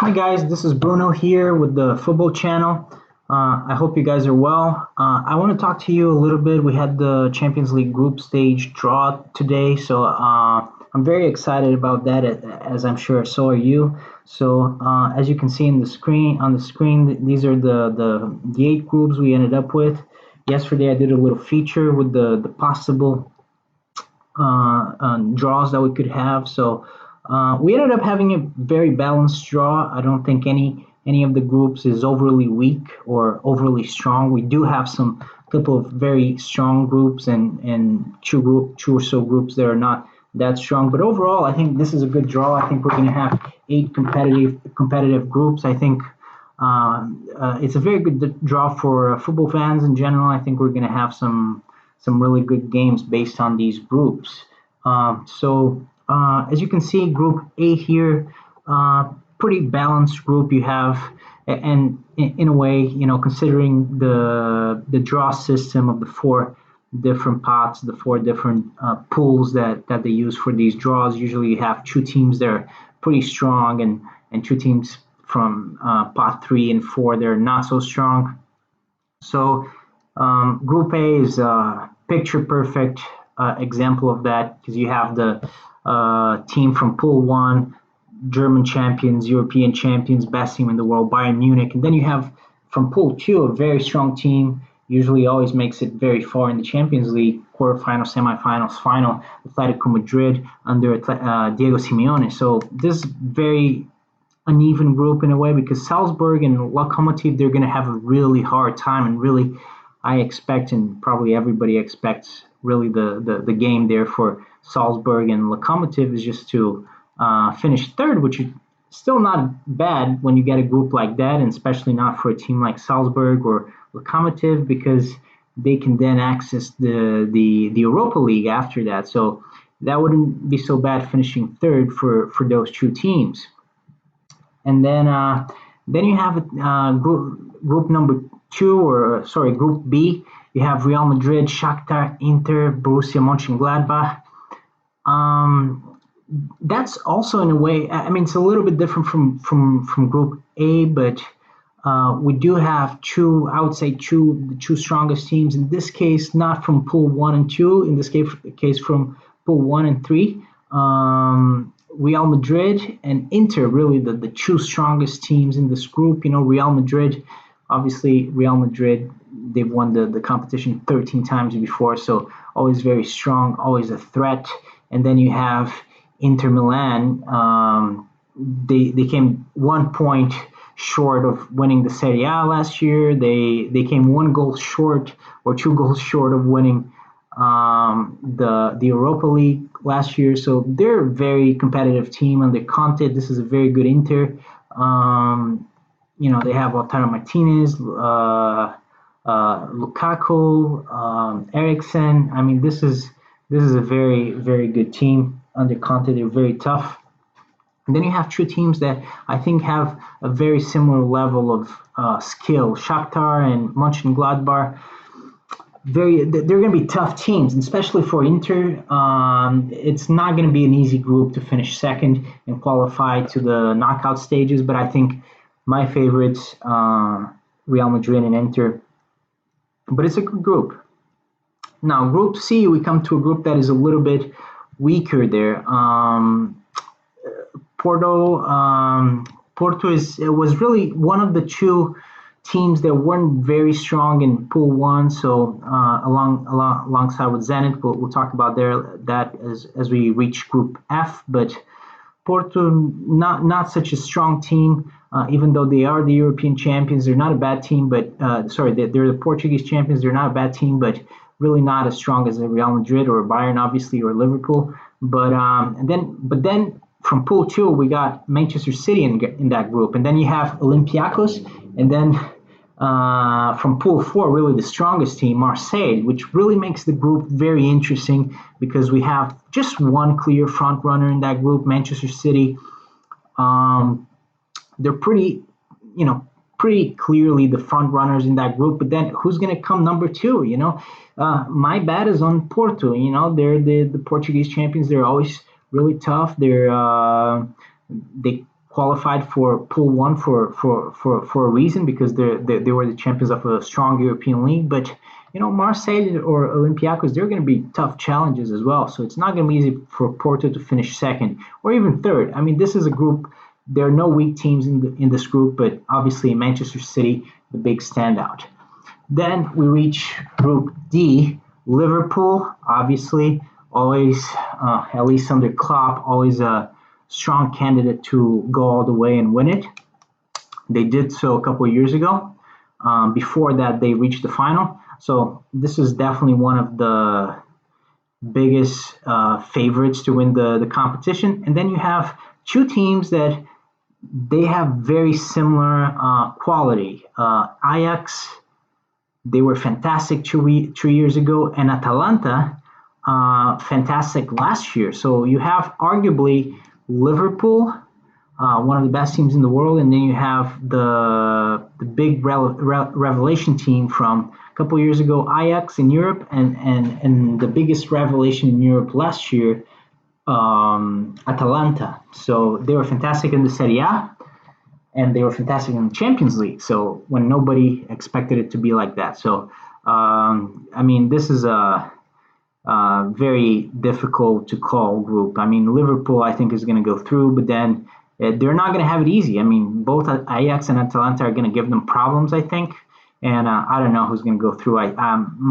Hi guys, this is Bruno here with the football channel. I hope you guys are well. I want to talk to you a little bit. We had the Champions League group stage draw today, so I'm very excited about that, as I'm sure so are you. So as you can see in the screen on the screen, these are the eight groups we ended up with. Yesterday I did a little feature with the possible draws that we could have. So we ended up having a very balanced draw. I don't think any of the groups is overly weak or overly strong. We do have some couple of very strong groups and two or so groups that are not that strong. But overall, I think this is a good draw. I think we're going to have eight competitive groups. I think it's a very good draw for football fans in general. I think we're going to have some really good games based on these groups. So as you can see, Group A here, pretty balanced group you have, and in a way, considering the draw system of the four different pots, the four different pools that they use for these draws. Usually, you have two teams that are pretty strong, and two teams from pot three and four that are not so strong. So Group A is a picture perfect example of that because you have the team from Pool 1, German champions, European champions, best team in the world, Bayern Munich. And then you have from Pool 2 a very strong team, usually always makes it very far in the Champions League, quarterfinals, semifinals, final, Atletico Madrid under Diego Simeone. So this very uneven group in a way because Salzburg and Lokomotiv, they're going to have a really hard time, and really I expect, and probably everybody expects, really the game there for Salzburg and Lokomotiv is just to finish third, which is still not bad when you get a group like that, and especially not for a team like Salzburg or Lokomotiv, because they can then access the Europa League after that. So that wouldn't be so bad finishing third for those two teams. And then you have group number two, or sorry, Group B. You have Real Madrid, Shakhtar, Inter, Borussia Mönchengladbach. That's also in a way. I mean, it's a little bit different from Group A, but we do have two. I would say the two strongest teams in this case, not from Pool 1 and 2. In this case from Pool 1 and 3. Real Madrid and Inter, really the two strongest teams in this group. Real Madrid, obviously, Real Madrid, they've won the competition 13 times before, so always very strong, always a threat. And then you have Inter Milan. They came 1 point short of winning the Serie A last year. They came 1 goal short or 2 goals short of winning the Europa League last year. So they're a very competitive team under Conte. This is a very good Inter. They have Lautaro Martinez, Lukaku, Eriksen. I mean, this is a very, very good team under Conte. They're very tough. And then you have two teams that I think have a very similar level of skill. Shakhtar and Mönchengladbach. They're going to be tough teams, and especially for Inter. It's not going to be an easy group to finish second and qualify to the knockout stages. But I think my favorites, Real Madrid and Inter. But it's a good group. Now, Group C, we come to a group that is a little bit weaker there. Porto was really one of the two teams that weren't very strong in Pool 1, so alongside with Zenit, we'll talk about that as we reach Group F. But Porto, not such a strong team, even though they are the European champions. They're not a bad team, but they're the Portuguese champions. They're not a bad team, but really not as strong as a Real Madrid or Bayern, obviously, or Liverpool. But then from Pool 2, we got Manchester City in that group, and then you have Olympiacos, and then from Pool 4, really the strongest team, Marseille, which really makes the group very interesting because we have just one clear front runner in that group, Manchester City. They're pretty clearly the front runners in that group. But then who's going to come number two? My bet is on Porto. They're the Portuguese champions. They're always really tough. They qualified for Pool One for a reason because they were the champions of a strong European league. But Marseille or Olympiacos, they're going to be tough challenges as well. So it's not going to be easy for Porto to finish second or even third. I mean, this is a group. There are no weak teams in this group, but obviously Manchester City, the big standout. Then we reach Group D. Liverpool, obviously, always, at least under Klopp, always a strong candidate to go all the way and win it. They did so a couple of years ago. Before that, they reached the final. So this is definitely one of the biggest favorites to win the competition. And then you have two teams that they have very similar quality. Ajax, they were fantastic 2 years ago, and Atalanta, fantastic last year. So you have arguably Liverpool, one of the best teams in the world, and then you have the big revelation team from a couple of years ago, Ajax in Europe, and the biggest revelation in Europe last year, Atalanta. So they were fantastic in the Serie A, and they were fantastic in the Champions League. So when nobody expected it to be like that. So I mean, this is a very difficult to call group. I mean, Liverpool, I think, is going to go through, but then they're not going to have it easy. I mean, both Ajax and Atalanta are going to give them problems, I think. And I don't know who's going to go through.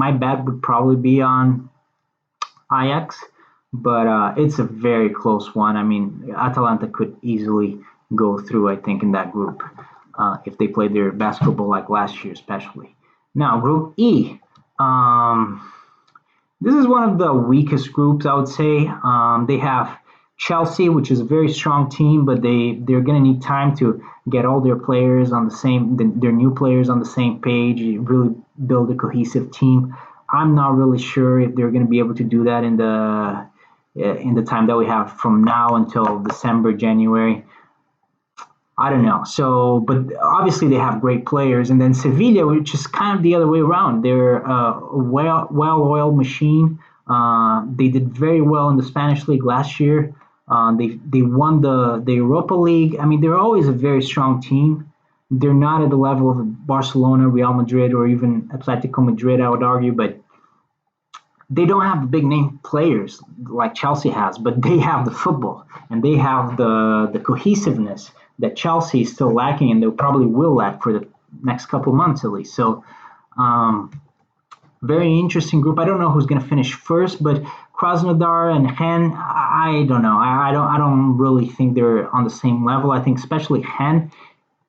My bet would probably be on Ajax, but it's a very close one. I mean, Atalanta could easily go through, I think, in that group if they played their best football like last year, especially. Now, Group E. This is one of the weakest groups, I would say. They have Chelsea, which is a very strong team, but they're going to need time to get all their players on their new players on the same page, really build a cohesive team. I'm not really sure if they're going to be able to do that in the time that we have from now until December, January. I don't know. So, but obviously they have great players, and then Sevilla, which is kind of the other way around. They're a well-oiled machine. They did very well in the Spanish league last year. They won the Europa League. I mean, they're always a very strong team. They're not at the level of Barcelona, Real Madrid, or even Atletico Madrid, I would argue, but they don't have the big name players like Chelsea has, but they have the football and they have the cohesiveness that Chelsea is still lacking, and they probably will lack for the next couple of months at least. So, very interesting group. I don't know who's going to finish first, but Krasnodar and Hen, I don't know. I don't really think they're on the same level. I think especially Hen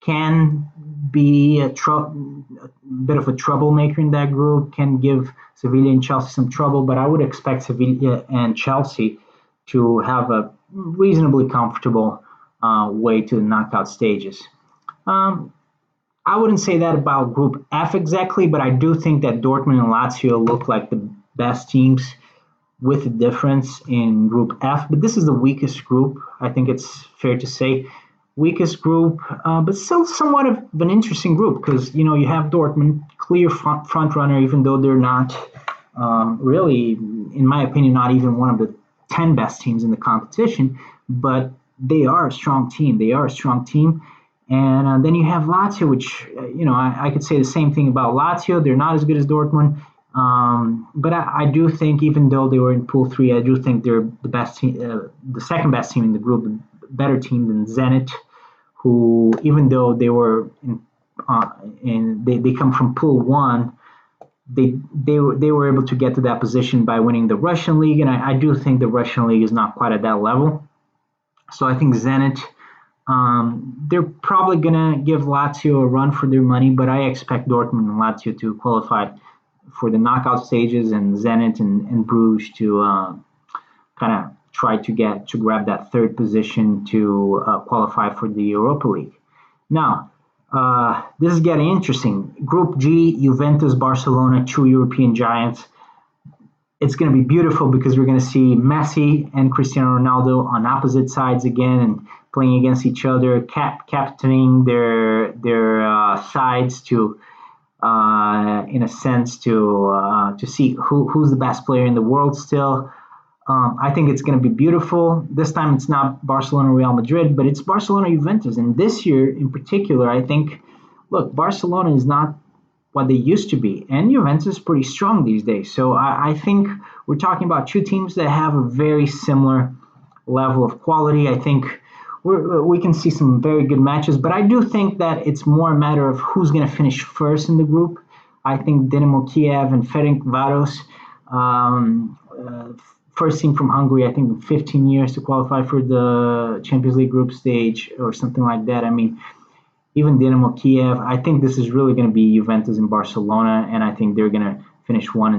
can be a bit of a troublemaker in that group, can give Sevilla and Chelsea some trouble, but I would expect Sevilla and Chelsea to have a reasonably comfortable way to the knockout stages. I wouldn't say that about Group F exactly, but I do think that Dortmund and Lazio look like the best teams with a difference in Group F. But this is the weakest group. I think it's fair to say. Weakest group, but still somewhat of an interesting group because, you have Dortmund, clear front runner, even though they're not really, in my opinion, not even one of the 10 best teams in the competition, but they are a strong team. And then you have Lazio, which, I could say the same thing about Lazio. They're not as good as Dortmund. But I do think, even though they were in Pool 3, I do think they're the best team, the second best team in the group, a better team than Zenit, who, even though they were they come from Pool 1, they were able to get to that position by winning the Russian league. And I do think the Russian league is not quite at that level. So I think Zenit, they're probably going to give Lazio a run for their money, but I expect Dortmund and Lazio to qualify for the knockout stages, and Zenit and Bruges to kind of try to grab that third position to qualify for the Europa League. Now, this is getting interesting. Group G, Juventus, Barcelona, two European giants. It's going to be beautiful because we're going to see Messi and Cristiano Ronaldo on opposite sides again and playing against each other, captaining their sides to, in a sense, to see who's the best player in the world still. I think it's going to be beautiful. This time it's not Barcelona Real Madrid, but it's Barcelona Juventus. And this year in particular, I think, look, Barcelona is not what they used to be, and Juventus is pretty strong these days. So I think we're talking about two teams that have a very similar level of quality. I think we can see some very good matches, but I do think that it's more a matter of who's going to finish first in the group. I think Dynamo Kiev and Ferencváros, first team from Hungary, I think 15 years to qualify for the Champions League group stage or something like that. I mean, even Dynamo Kiev, I think this is really going to be Juventus and Barcelona, and I think they're going to finish first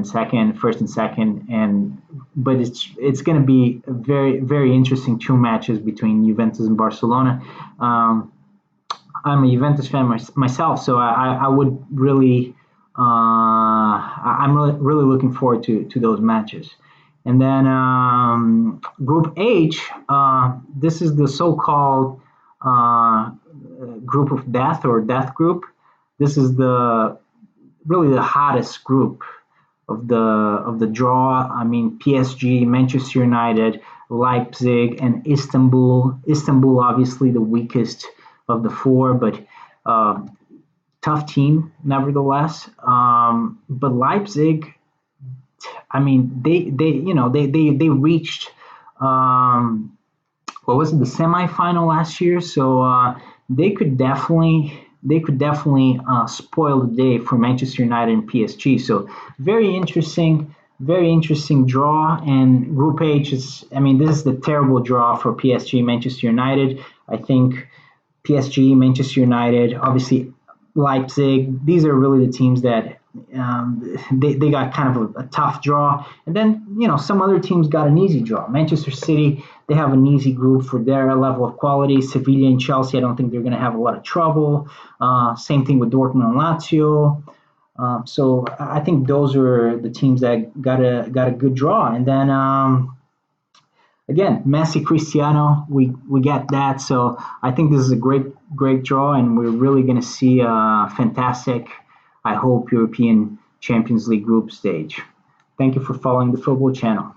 and second, but it's going to be a very interesting two matches between Juventus and Barcelona. I'm a Juventus fan myself, so I would really I'm really looking forward to those matches. And then Group H, this is the so-called group of death or death group. This is really the hottest group of the draw. I mean, PSG, Manchester United, Leipzig, and Istanbul. Istanbul, obviously the weakest of the four, but tough team nevertheless. But Leipzig, I mean, they reached what was it, the semifinal last year? So they could definitely spoil the day for Manchester United and PSG. So very interesting draw. And Group H is, I mean, this is the terrible draw for PSG, Manchester United. I think PSG, Manchester United, obviously Leipzig. These are really the teams that they got kind of a tough draw. And then, some other teams got an easy draw. Manchester City, they have an easy group for their level of quality. Sevilla and Chelsea, I don't think they're going to have a lot of trouble. Same thing with Dortmund and Lazio. So I think those are the teams that got a good draw. And then again, Messi, Cristiano, we get that. So I think this is a great draw, and we're really going to see a fantastic, I hope, European Champions League group stage. Thank you for following the football channel.